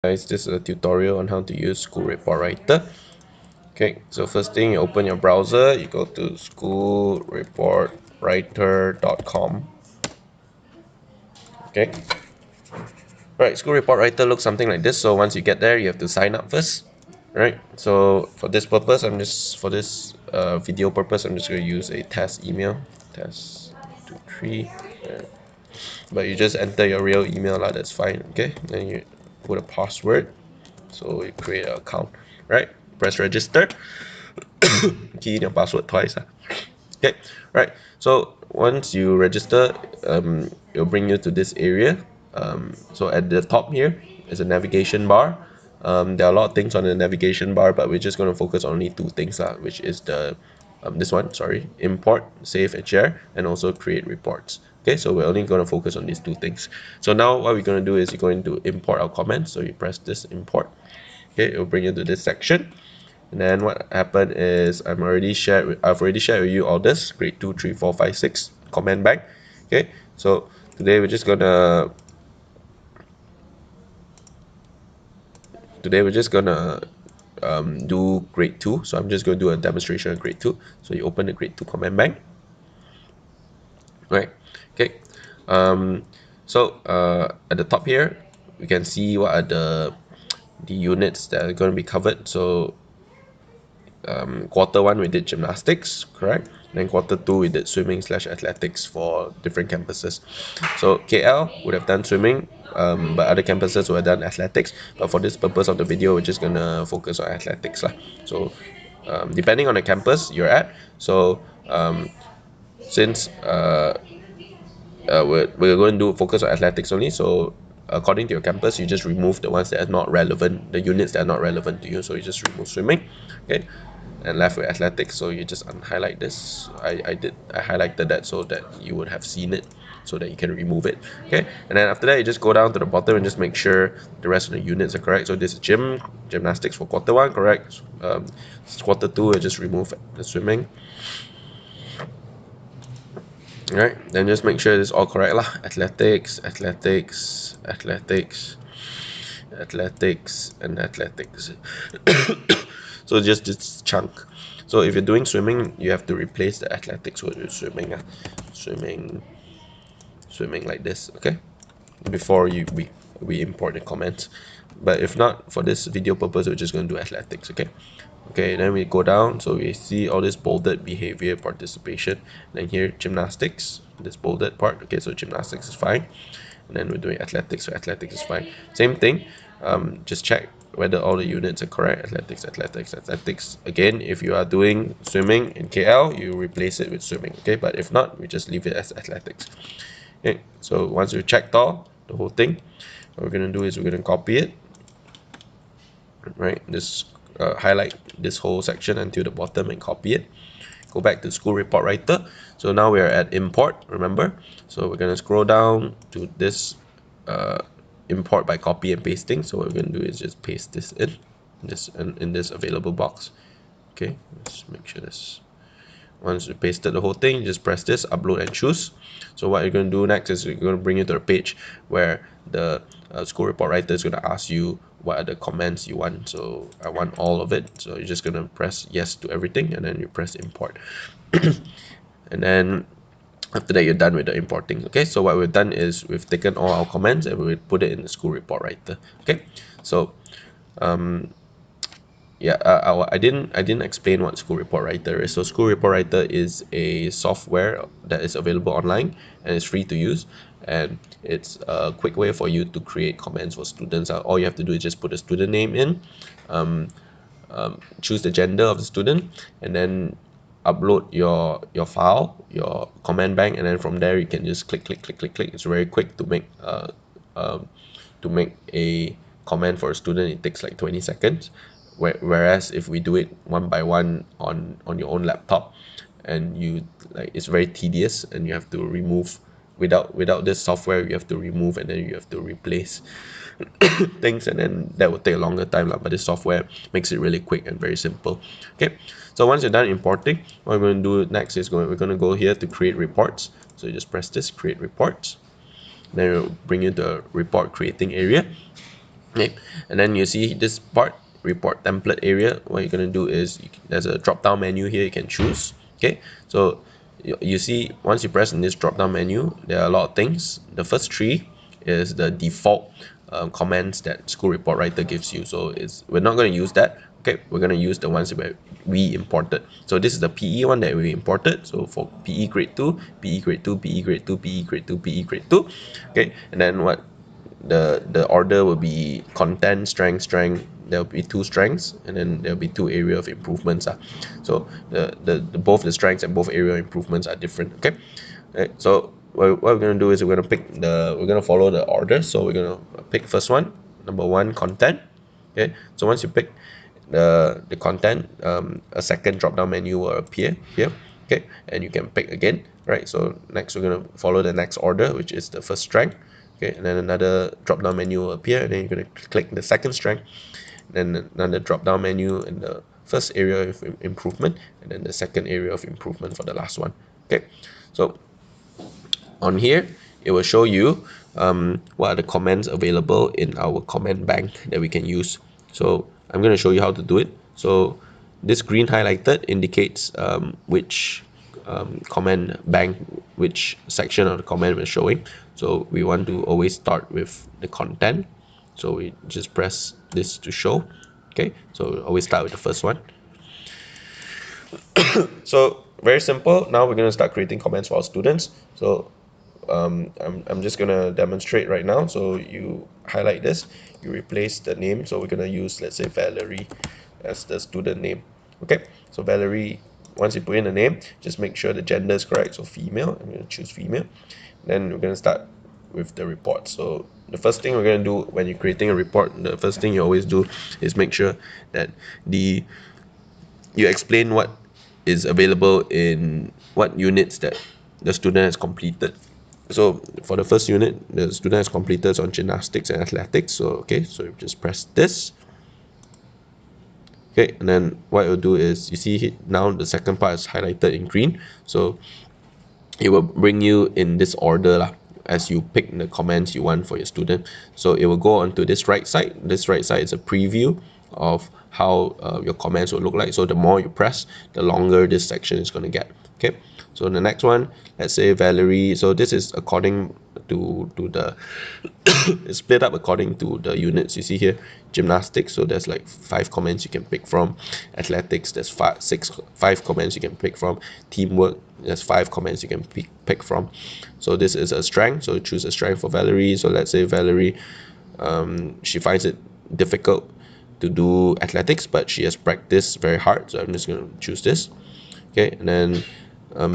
Guys, this is a tutorial on how to use School Report Writer. Okay, so first thing, you open your browser, you go to schoolreportwriter.com. Okay, right, School Report Writer looks something like this. So once you get there, you have to sign up first. Right, so for this purpose, for this video purpose, I'm just going to use a test email, test23. But you just enter your real email, that's fine. Okay, then you put a password. So you create an account, right? Press register. Key in your password twice. Okay, right. So once you register, it'll bring you to this area. So at the top here is a navigation bar. There are a lot of things on the navigation bar, but we're just going to focus on only two things, which is the this one, sorry, import, save and share, and also create reports. Okay, so we're only going to focus on these two things. So now what we're going to do is you're going to import our comments. So you press this import. Okay, it will bring you to this section. And then what happened is I've already shared with you all this grade 2, 3, 4, 5, 6 comment bank. Okay, so today we're just gonna do grade 2. So I'm just going to do a demonstration of grade 2. So you open the grade 2 comment bank. Right. Okay. At the top here we can see what are the units that are going to be covered. So quarter 1 we did gymnastics, correct? Then quarter 2 we did swimming / athletics for different campuses. So KL would have done swimming, but other campuses would have done athletics. But for this purpose of the video, we're just gonna focus on athletics lah. So depending on the campus you're at, so since we're going to focus on athletics only, so according to your campus you just remove the ones that are not relevant, the units that are not relevant to you. So you just remove swimming, okay, and left with athletics. So you just unhighlight this. I highlighted that so that you would have seen it, so that you can remove it. Okay, and then after that you just go down to the bottom and just make sure the rest of the units are correct. So this is gymnastics for quarter 1, correct. Quarter 2 I just remove the swimming. Alright, then just make sure it's all correct lah. Athletics, athletics, athletics, athletics, and athletics. So just this chunk. So if you're doing swimming, you have to replace the athletics with swimming. Swimming like this, okay? Before we import the comments. But if not, for this video purpose, we're just going to do athletics, okay? Okay, then we go down, so we see all this bolded behavior participation. Then here gymnastics, this bolded part. Okay, so gymnastics is fine. And then we're doing athletics, so athletics is fine. Same thing, just check whether all the units are correct. Athletics, athletics, athletics. Again, if you are doing swimming in KL, you replace it with swimming, okay? But if not, we just leave it as athletics. Okay, so once we checked all the whole thing, what we're gonna do is we're gonna copy it, right? This highlight this whole section until the bottom and copy it. Go back to School Report Writer. So now we are at import, remember? So we're gonna scroll down to this import by copy and pasting. So what we're gonna do is just paste this in this available box. Okay, let's make sure this. Once you pasted the whole thing, just press this, upload and choose. So what you're going to do next is you're going to bring you to a page where the School Report Writer is going to ask you what are the comments you want. So I want all of it. So you're just going to press yes to everything, and then you press import. And then after that, you're done with the importing. Okay, so what we've done is we've taken all our comments and we put it in the School Report Writer. Okay, so yeah, I didn't explain what School Report Writer is. So School Report Writer is a software that is available online and it's free to use, and it's a quick way for you to create comments for students. All you have to do is just put a student name in, choose the gender of the student, and then upload your file, your comment bank, and then from there you can just click. It's very quick to make a comment for a student. It takes like 20 seconds, whereas if we do it one by one on your own laptop, and you like, it's very tedious and you have to remove, without this software you have to remove and then you have to replace things, and then that would take a longer time lah. But this software makes it really quick and very simple. Okay, so once you're done importing, what we're going to do next is we're going to go here to create reports. So you just press this, create reports, then it'll bring you the report creating area. Okay, and then you see this part, report template area. What you're going to do is there's a drop down menu here you can choose. Okay, so you see once you press in this drop down menu, there are a lot of things. The first three is the default comments that School Report Writer gives you. So we're not going to use that. Okay, we're going to use the ones that we imported. So this is the PE one that we imported. So for PE grade 2, PE grade 2, PE grade 2, PE grade 2, PE grade 2. Okay, and then what the order will be content, strength, strength. There'll be two strengths, and then there'll be two area of improvements. So the both the strengths and both area improvements are different. Okay, so what we're gonna do is we're gonna follow the order. So we're gonna pick first one, number one, content. Okay, so once you pick the content, a second drop down menu will appear here. Okay, and you can pick again, right? So next we're gonna follow the next order, which is the first strength. Okay, and then another drop down menu will appear, and then you're gonna click the second strength, then another drop down menu in the first area of improvement, and then the second area of improvement for the last one. Okay, so on here it will show you what are the comments available in our comment bank that we can use. So I'm going to show you how to do it. So this green highlighted indicates which comment bank, which section of the comment we're showing. So we want to always start with the content, so we just press this to show. Okay, so always start with the first one. So very simple. Now we're going to start creating comments for our students. So I'm just gonna demonstrate right now. So you highlight this, you replace the name. So we're gonna use, let's say, Valerie as the student name. Okay, so Valerie, once you put in the name, just make sure the gender is correct. So female, I'm gonna choose female. Then we're gonna start with the report. So the first thing we're gonna do when you're creating a report, the first thing you always do is make sure that you explain what is available in what units that the student has completed. So for the first unit, the student has completed on gymnastics and athletics. So okay, so you just press this. Okay, and then what it will do is, you see now the second part is highlighted in green. So it will bring you in this order lah, as you pick the comments you want for your student. So it will go onto this right side. This right side is a preview of how your comments will look like. So the more you press, the longer this section is going to get. Okay, so the next one, let's say Valerie. So this is according to the it's split up according to the units. You see here, gymnastics, so there's like 5 comments you can pick from. Athletics, there's 5 comments you can pick from. Teamwork, there's 5 comments you can pick from. So this is a strength, so choose a strength for Valerie. So let's say Valerie, she finds it difficult to do athletics, but she has practiced very hard, so I'm just going to choose this. Okay, and then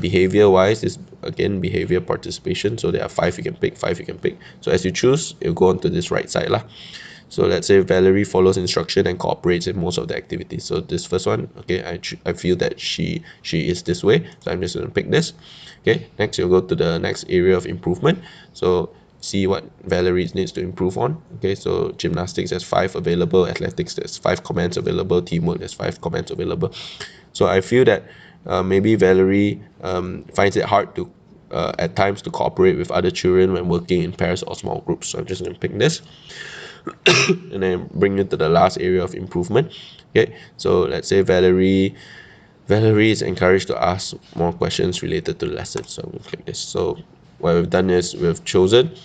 behavior wise is again behavior participation. So there are 5 you can pick, 5 you can pick. So as you choose, it'll go onto this right side lah. So let's say Valerie follows instruction and cooperates in most of the activities. So this first one, okay, I feel that she is this way, so I'm just going to pick this. Okay, next you'll go to the next area of improvement. So see what Valerie needs to improve on. Okay, so gymnastics, there's 5 available. Athletics, there's 5 comments available. Teamwork, there's 5 comments available. So I feel that maybe Valerie finds it hard to at times to cooperate with other children when working in pairs or small groups. So I'm just going to pick this and then bring you to the last area of improvement. Okay, so let's say Valerie is encouraged to ask more questions related to the lesson. So I'm going to click this. So what we've done is we've chosen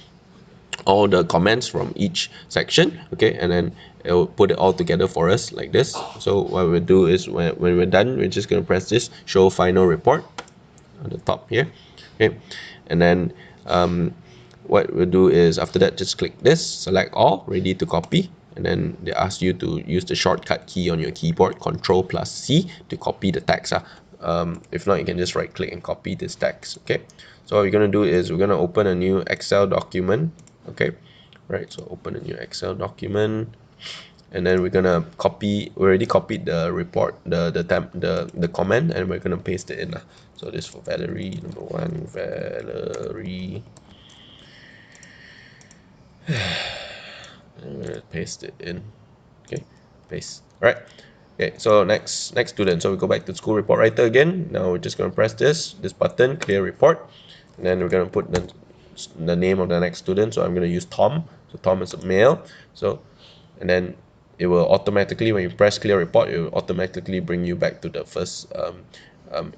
all the comments from each section. Okay, and then it will put it all together for us like this. So what we'll do is when we're done, we're just going to press this show final report on the top here. Okay, and then what we'll do is after that, just click this, select all, ready to copy, and then they ask you to use the shortcut key on your keyboard, Ctrl+C, to copy the text. If not, you can just right click and copy this text. Okay, so what we're going to do is we're going to open a new Excel document. Okay, right, so open a new Excel document, and then we're gonna copy. We already copied the report, the comment, and we're gonna paste it in. So this for Valerie, number 1, Valerie. I'm gonna paste it in. Okay, paste. All right. Okay, so next student. So we go back to School Report Writer again. Now we're just gonna press this button, clear report, and then we're gonna put the name of the next student. So I'm gonna use Tom. So Tom is a male. So and then it will automatically, when you press clear report, it will automatically bring you back to the first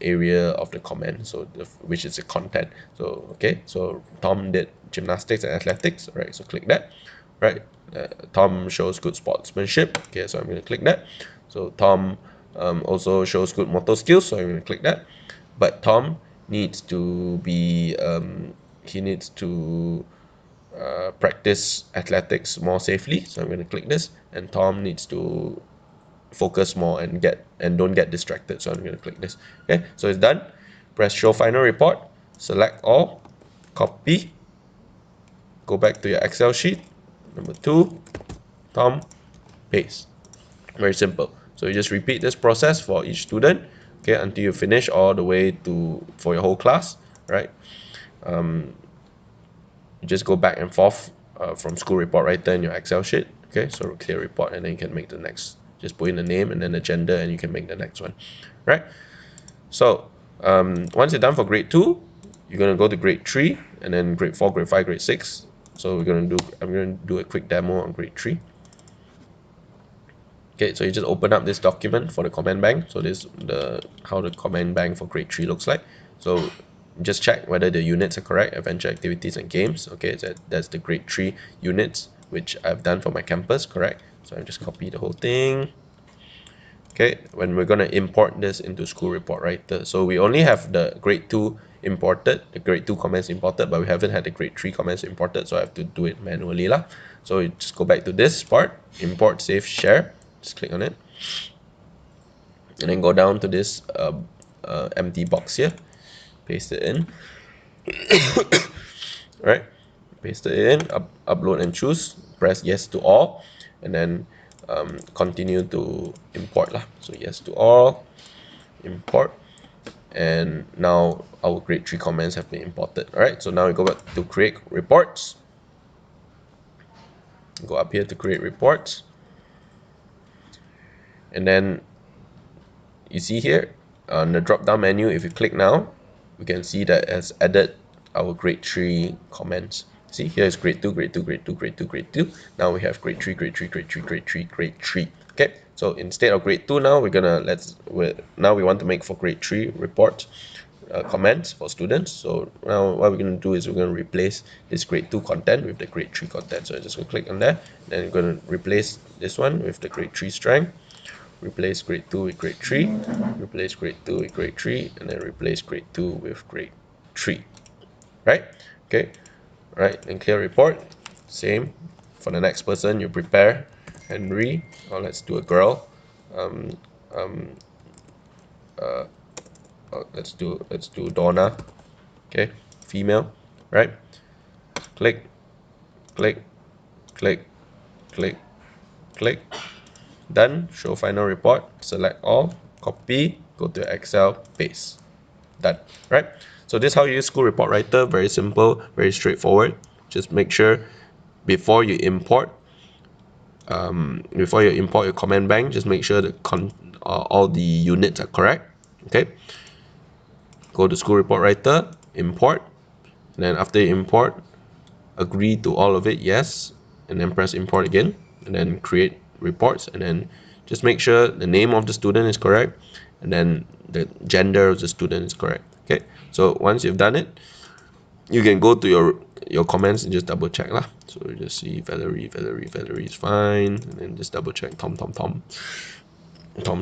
area of the comment, so which is the content. So okay, so Tom did gymnastics and athletics, right? So click that, right? Tom shows good sportsmanship, okay, so I'm going to click that. So Tom also shows good motor skills, so I'm going to click that. But Tom needs to be he needs to practice athletics more safely, so I'm going to click this. And Tom needs to focus more and don't get distracted, so I'm going to click this. Okay, so it's done. Press show final report, select all, copy, go back to your Excel sheet, number 2, Tom, paste. Very simple. So you just repeat this process for each student, okay, until you finish all the way to for your whole class, right? You just go back and forth from school report writer in your Excel sheet, okay? So clear report, and then you can make the next. Just put in the name and then the gender, and you can make the next one, right? So once you're done for grade 2, you're gonna go to grade 3, and then grade 4, grade 5, grade 6. So I'm gonna do a quick demo on grade 3. Okay, so you just open up this document for the comment bank. So this how the comment bank for grade 3 looks like. So just check whether the units are correct, adventure activities and games. Okay, so that's the grade 3 units, which I've done for my campus, correct? So I just copy the whole thing. Okay, when we're gonna import this into school report writer. So we only have the grade 2 imported, the grade 2 comments imported, but we haven't had the grade 3 comments imported, so I have to do it manually lah. So you just go back to this part, import, save, share. Just click on it, and then go down to this empty box here, paste it in. Right, paste it in, upload and choose, press yes to all, and then continue to import lah. So yes to all, import, and now our grade 3 comments have been imported. All right, so now we go back to create reports, go up here to create reports, and then you see here on the drop down menu, if you click now, we can see that it has added our grade 3 comments. See, here is grade 2, grade 2, grade 2, grade 2, grade 2. Now we have grade 3, grade 3, grade 3, grade 3, grade 3. Okay, so instead of grade 2 now, now we want to make for grade 3 report comments for students. So now what we're going to do is we're going to replace this grade 2 content with the grade 3 content. So I'm just going to click on that, then we're going to replace this one with the grade 3 strength, replace grade 2 with grade 3, replace grade 2 with grade 3, and then replace grade 2 with grade 3, right? Okay, right, and clear report. Same for the next person. You prepare Henry, or let's do a girl. Let's do Donna. Okay, female, right? Click, click, click, click, click. Done. Show final report. Select all. Copy. Go to Excel. Paste. Done. Right. So this is how you use School Report Writer. Very simple. Very straightforward. Just make sure before you import your comment bank, just make sure that all the units are correct. Okay. Go to School Report Writer. Import. And then after you import, agree to all of it. Yes. And then press import again. And then create reports, and then just make sure the name of the student is correct, and then the gender of the student is correct. Okay, so once you've done it, you can go to your comments and just double check lah. So you just see Valerie is fine, and then just double check Tom's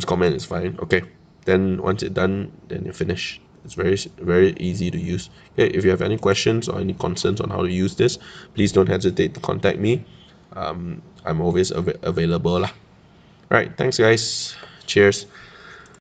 comment is fine. Okay, then once it's done, then you finish. It's very easy to use. Okay, if you have any questions or any concerns on how to use this, please don't hesitate to contact me. I'm always available lah. All right, thanks guys. Cheers.